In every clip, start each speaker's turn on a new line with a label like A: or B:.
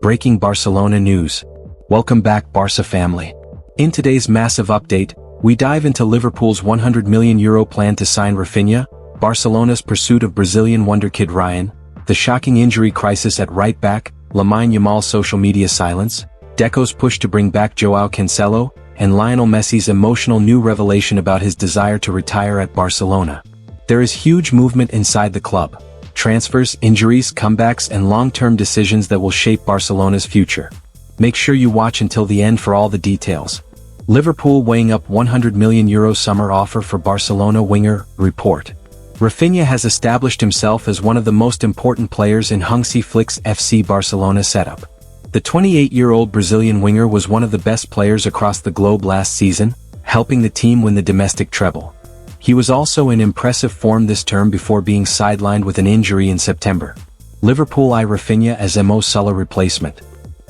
A: breaking Barcelona news. Welcome back, Barça family. In today's massive update, we dive into Liverpool's €100 million plan to sign Raphinha, Barcelona's pursuit of Brazilian wonderkid Rayan, the shocking injury crisis at right back, Lamine Yamal's social media silence, Deco's push to bring back Joao Cancelo, and Lionel Messi's emotional new revelation about his desire to retire at Barcelona. There is huge movement inside the club. Transfers, injuries, comebacks, and long-term decisions that will shape Barcelona's future. Make sure you watch until the end for all the details. Liverpool weighing up €100 million summer offer for Barcelona winger, report. Raphinha has established himself as one of the most important players in Hansi Flick's FC Barcelona setup. The 28-year-old Brazilian winger was one of the best players across the globe last season, helping the team win the domestic treble. He was also in impressive form this term before being sidelined with an injury in September. Liverpool eye Raphinha as a Mo Salah replacement.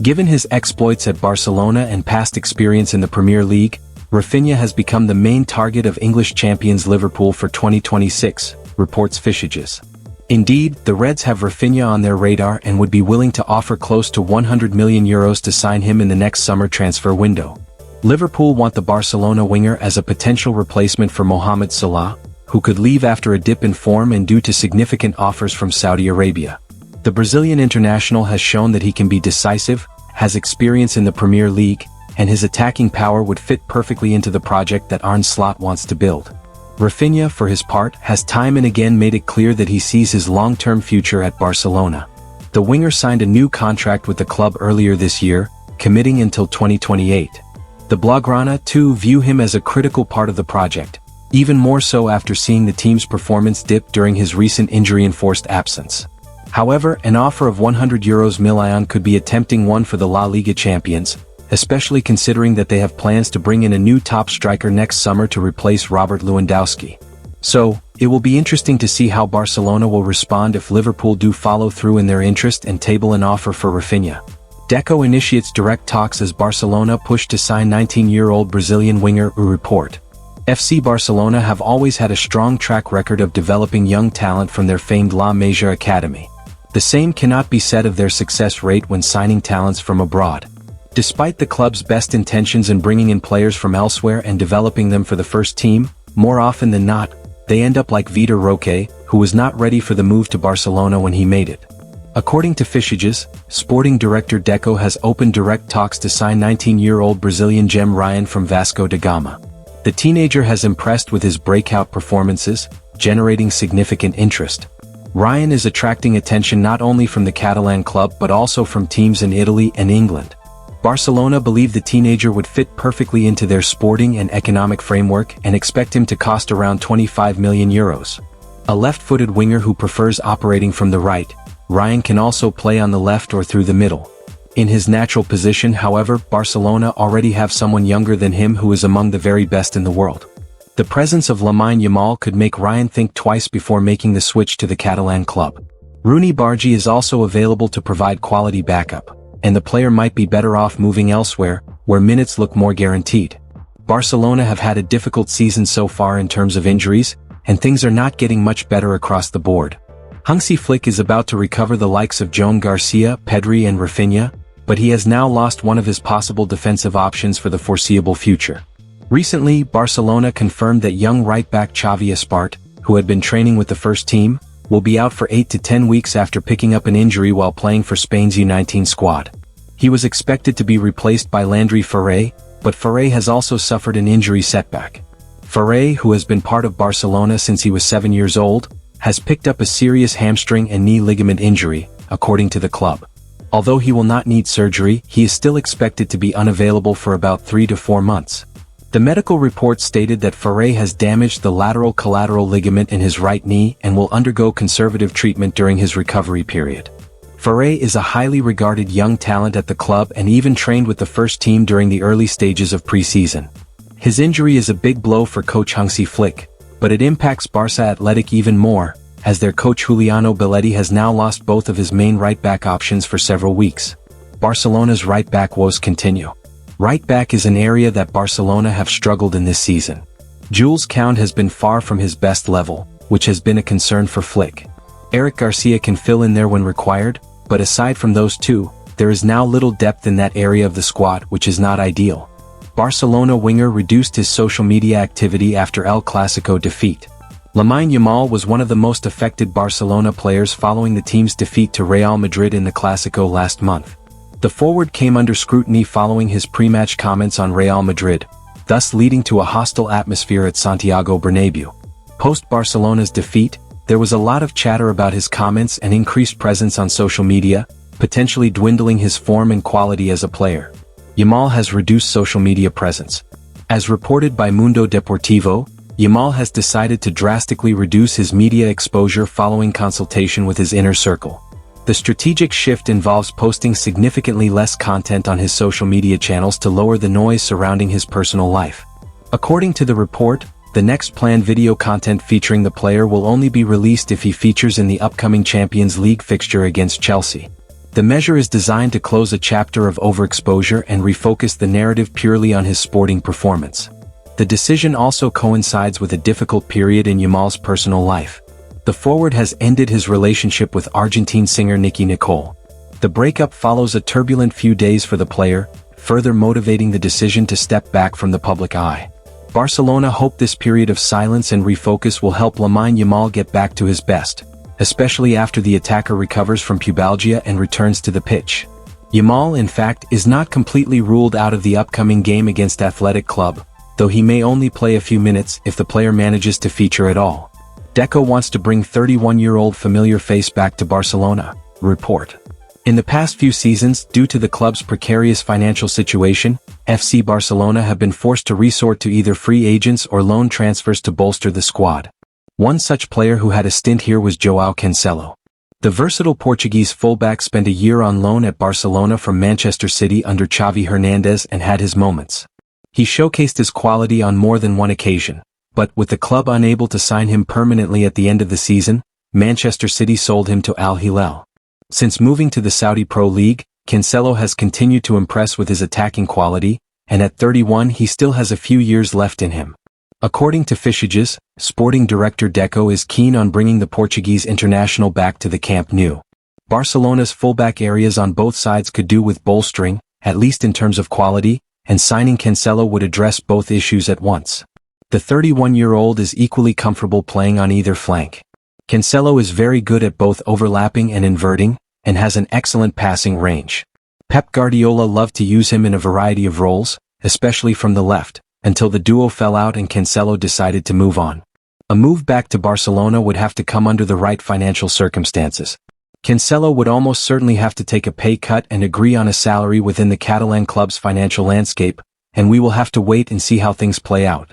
A: Given his exploits at Barcelona and past experience in the Premier League, Raphinha has become the main target of English champions Liverpool for 2026, reports Fishages. Indeed, the Reds have Raphinha on their radar and would be willing to offer close to €100 million to sign him in the next summer transfer window. Liverpool want the Barcelona winger as a potential replacement for Mohamed Salah, who could leave after a dip in form and due to significant offers from Saudi Arabia. The Brazilian international has shown that he can be decisive, has experience in the Premier League, and his attacking power would fit perfectly into the project that Arne Slot wants to build. Raphinha, for his part, has time and again made it clear that he sees his long-term future at Barcelona. The winger signed a new contract with the club earlier this year, committing until 2028. The Blaugrana, too, view him as a critical part of the project, even more so after seeing the team's performance dip during his recent injury-enforced absence. However, an offer of €100 million could be a tempting one for the La Liga champions, especially considering that they have plans to bring in a new top striker next summer to replace Robert Lewandowski. So, it will be interesting to see how Barcelona will respond if Liverpool do follow through in their interest and table an offer for Raphinha. Deco initiates direct talks as Barcelona push to sign 19-year-old Brazilian winger, report. FC Barcelona have always had a strong track record of developing young talent from their famed La Masia Academy. The same cannot be said of their success rate when signing talents from abroad. Despite the club's best intentions in bringing in players from elsewhere and developing them for the first team, more often than not, they end up like Vitor Roque, who was not ready for the move to Barcelona when he made it. According to Fishages, sporting director Deco has opened direct talks to sign 19-year-old Brazilian gem Rayan from Vasco da Gama. The teenager has impressed with his breakout performances, generating significant interest. Rayan is attracting attention not only from the Catalan club but also from teams in Italy and England. Barcelona believe the teenager would fit perfectly into their sporting and economic framework and expect him to cost around €25 million. A left-footed winger who prefers operating from the right, Rayan can also play on the left or through the middle. In his natural position, however, Barcelona already have someone younger than him who is among the very best in the world. The presence of Lamine Yamal could make Rayan think twice before making the switch to the Catalan club. Rooney Bargi is also available to provide quality backup, and the player might be better off moving elsewhere, where minutes look more guaranteed. Barcelona have had a difficult season so far in terms of injuries, and things are not getting much better across the board. Hansi Flick is about to recover the likes of João Garcia, Pedri and Raphinha, but he has now lost one of his possible defensive options for the foreseeable future. Recently, Barcelona confirmed that young right-back Xavi Espart, who had been training with the first team, will be out for 8 to 10 weeks after picking up an injury while playing for Spain's U19 squad. He was expected to be replaced by Landry Ferre, but Ferre has also suffered an injury setback. Ferre, who has been part of Barcelona since he was 7 years old, has picked up a serious hamstring and knee ligament injury, according to the club. Although he will not need surgery, he is still expected to be unavailable for about 3 to 4 months. The medical report stated that Ferre has damaged the lateral collateral ligament in his right knee and will undergo conservative treatment during his recovery period. Ferre is a highly regarded young talent at the club and even trained with the first team during the early stages of pre-season. His injury is a big blow for coach Hansi Flick, but it impacts Barça Athletic even more, as their coach Juliano Belletti has now lost both of his main right-back options for several weeks. Barcelona's right-back woes continue. Right-back is an area that Barcelona have struggled in this season. Jules Koundé has been far from his best level, which has been a concern for Flick. Eric Garcia can fill in there when required, but aside from those two, there is now little depth in that area of the squad, which is not ideal. Barcelona winger reduced his social media activity after El Clasico defeat. Lamine Yamal was one of the most affected Barcelona players following the team's defeat to Real Madrid in the Clasico last month. The forward came under scrutiny following his pre-match comments on Real Madrid, thus leading to a hostile atmosphere at Santiago Bernabeu. Post-Barcelona's defeat, there was a lot of chatter about his comments and increased presence on social media, potentially dwindling his form and quality as a player. Yamal has reduced social media presence. As reported by Mundo Deportivo, Yamal has decided to drastically reduce his media exposure following consultation with his inner circle. The strategic shift involves posting significantly less content on his social media channels to lower the noise surrounding his personal life. According to the report, the next planned video content featuring the player will only be released if he features in the upcoming Champions League fixture against Chelsea. The measure is designed to close a chapter of overexposure and refocus the narrative purely on his sporting performance. The decision also coincides with a difficult period in Yamal's personal life. The forward has ended his relationship with Argentine singer Nicki Nicole. The breakup follows a turbulent few days for the player, further motivating the decision to step back from the public eye. Barcelona hope this period of silence and refocus will help Lamine Yamal get back to his best, especially after the attacker recovers from pubalgia and returns to the pitch. Yamal, in fact, is not completely ruled out of the upcoming game against Athletic Club, though he may only play a few minutes if the player manages to feature at all. Deco wants to bring 31-year-old familiar face back to Barcelona, report. In the past few seasons, due to the club's precarious financial situation, FC Barcelona have been forced to resort to either free agents or loan transfers to bolster the squad. One such player who had a stint here was Joao Cancelo. The versatile Portuguese fullback spent a year on loan at Barcelona from Manchester City under Xavi Hernandez and had his moments. He showcased his quality on more than one occasion. But with the club unable to sign him permanently at the end of the season, Manchester City sold him to Al Hilal. Since moving to the Saudi Pro League, Cancelo has continued to impress with his attacking quality, and at 31 he still has a few years left in him. According to Fischages, sporting director Deco is keen on bringing the Portuguese international back to the Camp Nou. Barcelona's fullback areas on both sides could do with bolstering, at least in terms of quality, and signing Cancelo would address both issues at once. The 31-year-old is equally comfortable playing on either flank. Cancelo is very good at both overlapping and inverting, and has an excellent passing range. Pep Guardiola loved to use him in a variety of roles, especially from the left, until the duo fell out and Cancelo decided to move on. A move back to Barcelona would have to come under the right financial circumstances. Cancelo would almost certainly have to take a pay cut and agree on a salary within the Catalan club's financial landscape, and we will have to wait and see how things play out.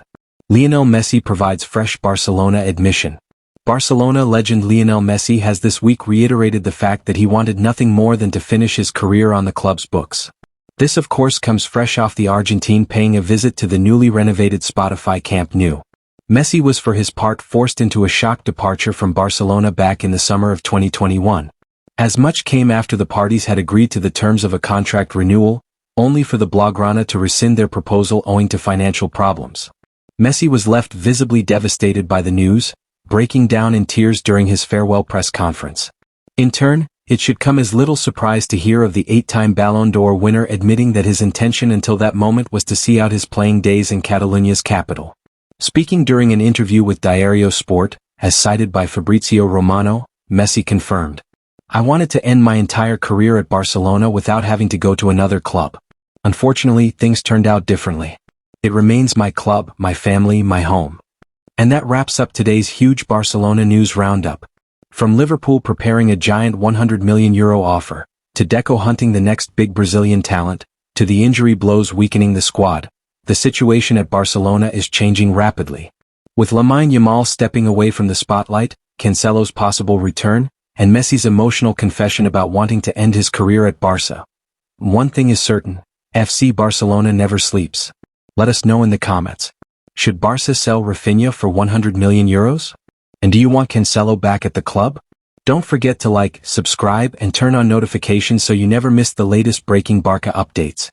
A: Lionel Messi provides fresh Barcelona admission. Barcelona legend Lionel Messi has this week reiterated the fact that he wanted nothing more than to finish his career on the club's books. This of course comes fresh off the Argentine paying a visit to the newly renovated Spotify Camp Nou. Messi was for his part forced into a shock departure from Barcelona back in the summer of 2021. As much came after the parties had agreed to the terms of a contract renewal, only for the Blaugrana to rescind their proposal owing to financial problems. Messi was left visibly devastated by the news, breaking down in tears during his farewell press conference. In turn, it should come as little surprise to hear of the 8-time Ballon d'Or winner admitting that his intention until that moment was to see out his playing days in Catalonia's capital. Speaking during an interview with Diario Sport, as cited by Fabrizio Romano, Messi confirmed, "I wanted to end my entire career at Barcelona without having to go to another club. Unfortunately, things turned out differently. It remains my club, my family, my home." And that wraps up today's huge Barcelona news roundup. From Liverpool preparing a giant €100 million offer, to Deco hunting the next big Brazilian talent, to the injury blows weakening the squad, the situation at Barcelona is changing rapidly. With Lamine Yamal stepping away from the spotlight, Cancelo's possible return, and Messi's emotional confession about wanting to end his career at Barça. One thing is certain, FC Barcelona never sleeps. Let us know in the comments. Should Barça sell Raphinha for €100 million? And do you want Cancelo back at the club? Don't forget to like, subscribe and turn on notifications so you never miss the latest breaking Barca updates.